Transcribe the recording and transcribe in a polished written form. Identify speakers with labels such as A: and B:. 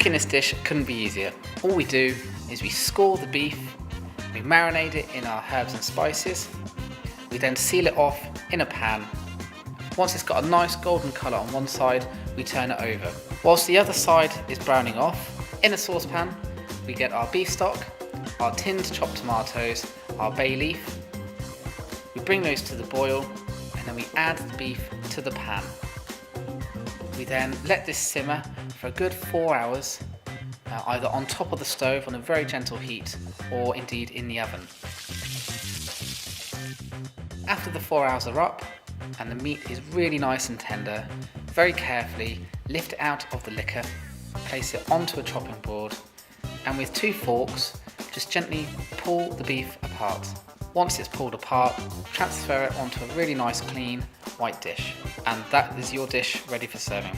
A: Cooking this dish couldn't be easier. All we do is we score the beef, we marinate it in our herbs and spices, we then seal it off in a pan. Once it's got a nice golden colour on one side, we turn it over. Whilst the other side is browning off, in a saucepan we get our beef stock, our tinned chopped tomatoes, our bay leaf. We bring those to the boil and then we add the beef to the pan. We then let this simmer for a good 4 hours, either on top of the stove on a very gentle heat or indeed in the oven. After the 4 hours are up and the meat is really nice and tender, very carefully lift it out of the liquor, place it onto a chopping board, and with 2 forks just gently pull the beef apart. Once it's pulled apart, transfer it onto a really nice clean white dish, and that is your dish ready for serving.